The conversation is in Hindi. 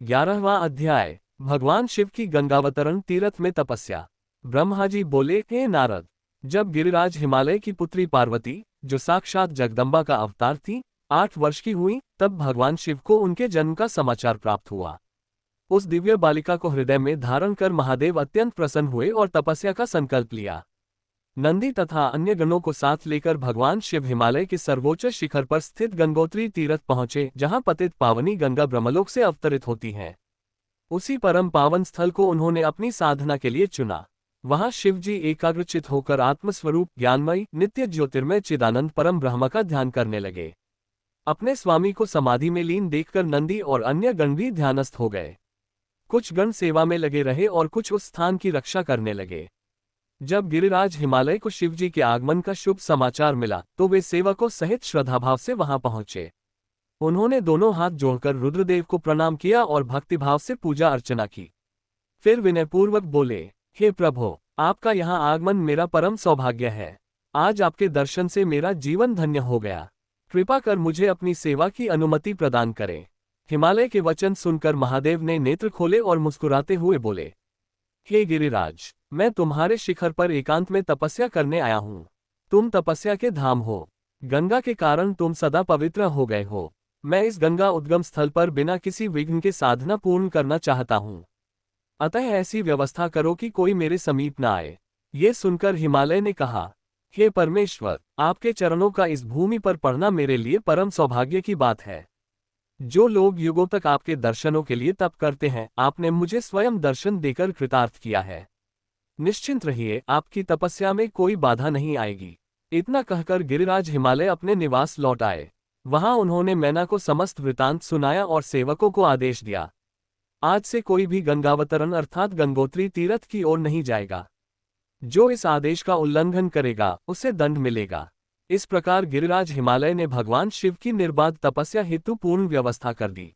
11वां अध्याय। भगवान शिव की गंगावतरण तीर्थ में तपस्या। ब्रह्मा जी बोले, हे नारद, जब गिरिराज हिमालय की पुत्री पार्वती, जो साक्षात जगदम्बा का अवतार थी, 8 वर्ष की हुई, तब भगवान शिव को उनके जन्म का समाचार प्राप्त हुआ। उस दिव्य बालिका को हृदय में धारण कर महादेव अत्यंत प्रसन्न हुए और तपस्या का संकल्प लिया। नंदी तथा अन्य गणों को साथ लेकर भगवान शिव हिमालय के सर्वोच्च शिखर पर स्थित गंगोत्री तीर्थ पहुंचे, जहां पतित पावनी गंगा ब्रह्मलोक से अवतरित होती हैं। उसी परम पावन स्थल को उन्होंने अपनी साधना के लिए चुना। वहां शिवजी एकाग्रचित होकर आत्मस्वरूप ज्ञानमयी नित्य ज्योतिर्मय चिदानंद परम ब्रह्म का ध्यान करने लगे। अपने स्वामी को समाधि में लीन देखकर नंदी और अन्य गण भी ध्यानस्थ हो गए। कुछ गण सेवा में लगे रहे और कुछ उस स्थान की रक्षा करने लगे। जब गिरिराज हिमालय को शिवजी के आगमन का शुभ समाचार मिला, तो वे सेवकों सहित श्रद्धाभाव से वहां पहुंचे। उन्होंने दोनों हाथ जोड़कर रुद्रदेव को प्रणाम किया और भक्तिभाव से पूजा अर्चना की। फिर विनयपूर्वक बोले, हे प्रभो, आपका यहाँ आगमन मेरा परम सौभाग्य है। आज आपके दर्शन से मेरा जीवन धन्य हो गया। कृपा कर मुझे अपनी सेवा की अनुमति प्रदान करें। हिमालय के वचन सुनकर महादेव ने नेत्र खोले और मुस्कुराते हुए बोले, हे गिरिराज, मैं तुम्हारे शिखर पर एकांत में तपस्या करने आया हूँ। तुम तपस्या के धाम हो। गंगा के कारण तुम सदा पवित्र हो गए हो। मैं इस गंगा उद्गम स्थल पर बिना किसी विघ्न के साधना पूर्ण करना चाहता हूँ। अतः ऐसी व्यवस्था करो कि कोई मेरे समीप न आए। ये सुनकर हिमालय ने कहा, हे परमेश्वर, आपके चरणों का इस भूमि पर पड़ना मेरे लिए परम सौभाग्य की बात है। जो लोग युगों तक आपके दर्शनों के लिए तप करते हैं, आपने मुझे स्वयं दर्शन देकर कृतार्थ किया है। निश्चिंत रहिए, आपकी तपस्या में कोई बाधा नहीं आएगी। इतना कहकर गिरिराज हिमालय अपने निवास लौट आए। वहां उन्होंने मैना को समस्त वृतांत सुनाया और सेवकों को आदेश दिया, आज से कोई भी गंगावतरण अर्थात गंगोत्री तीर्थ की ओर नहीं जाएगा। जो इस आदेश का उल्लंघन करेगा, उसे दंड मिलेगा। इस प्रकार गिरिराज हिमालय ने भगवान शिव की निर्बाध तपस्या हेतु पूर्ण व्यवस्था कर दी।